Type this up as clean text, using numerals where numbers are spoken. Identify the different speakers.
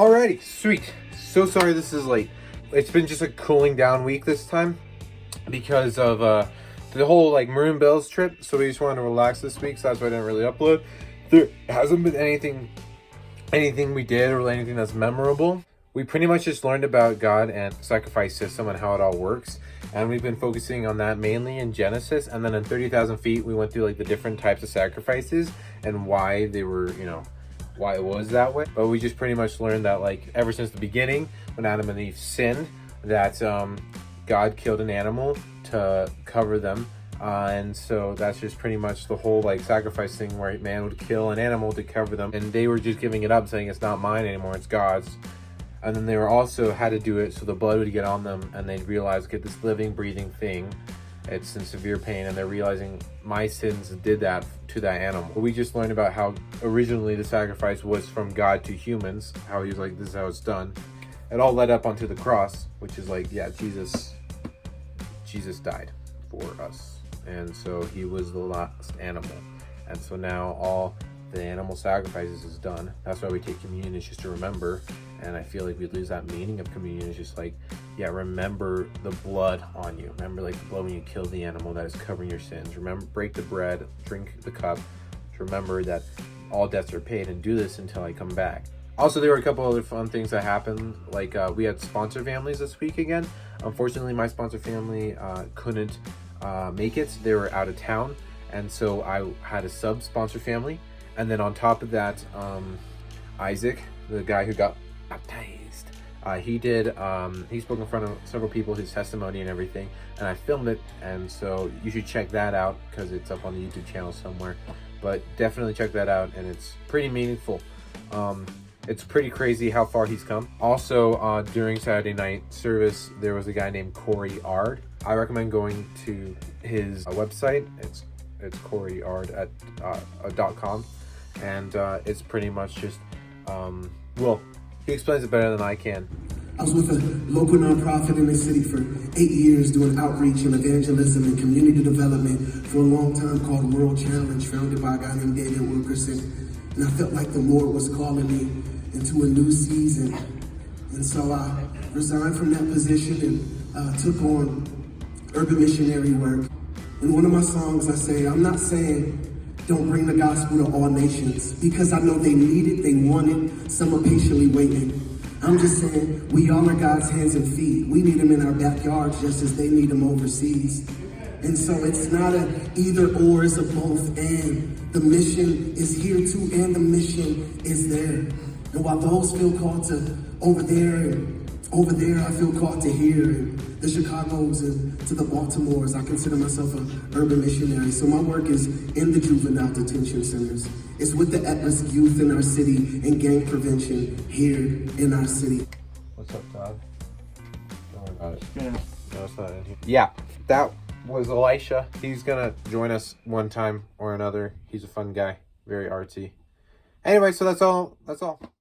Speaker 1: Alrighty, sweet. So sorry this is late. It's been just a cooling down week this time because of the whole like Maroon Bells trip. So we just wanted to relax this week, so that's why I didn't really upload. There hasn't been anything we did or anything that's memorable. We pretty much just learned about God and sacrifice system and how it all works. And we've been focusing on that mainly in Genesis. And then in 30,000 feet, we went through like the different types of sacrifices and why they were, why it was that way. But we just pretty much learned that like ever since the beginning, when Adam and Eve sinned, that God killed an animal to cover them. And so that's just pretty much the whole like sacrifice thing where man would kill an animal to cover them. And they were just giving it up, saying it's not mine anymore, it's God's. And then they were also had to do it so the blood would get on them and they'd realize, get this living, breathing thing. It's in severe pain and they're realizing my sins did that to that animal. We just learned about how originally the sacrifice was from God to humans, how he was like, this is how it's done. It all led up onto the cross, which is like, yeah, Jesus died for us. And so he was the last animal. And so now all the animal sacrifices is done. That's why we take communion, is just to remember. And I feel like we lose that meaning of communion. It's just like, yeah, remember the blood on you. Remember like the blood when you kill the animal that is covering your sins. Remember, break the bread, drink the cup, to remember that all debts are paid, and do this until I come back. Also, there were a couple other fun things that happened. Like we had sponsor families this week again. Unfortunately, my sponsor family couldn't make it. They were out of town. And so I had a sub-sponsor family. And then on top of that, Isaac, the guy who got baptized, he spoke in front of several people, his testimony and everything, and I filmed it, and so you should check that out because it's up on the YouTube channel somewhere. But definitely check that out, and it's pretty meaningful. It's pretty crazy how far he's come. Also, during Saturday night service, there was a guy named Corey Ard. I recommend going to his website. It's CoreyArd.com, and it's pretty much just well, he explains it better than I can.
Speaker 2: I was with a local nonprofit in the city for 8 years doing outreach and evangelism and community development for a long time called World Challenge, founded by a guy named David Wilkerson. And I felt like the Lord was calling me into a new season. And so I resigned from that position and took on urban missionary work. In one of my songs, I say, I'm not saying don't bring the gospel to all nations, because I know they need it, they want it, some are patiently waiting. I'm just saying, we all are God's hands and feet. We need them in our backyards just as they need them overseas. And so it's not an either or, it's a both and. The mission is here too, and the mission is there. And while those feel called to over there and over there, I feel called to here, and the Chicagos and to the Baltimores. I consider myself an urban missionary. So my work is in the juvenile detention centers. It's with the at-risk youth in our city and gang prevention here in our city.
Speaker 1: What's up, Todd? Don't worry about it. Yeah. No, it's not in here. Yeah, that was Elisha. He's gonna join us one time or another. He's a fun guy, very artsy. Anyway, so that's all.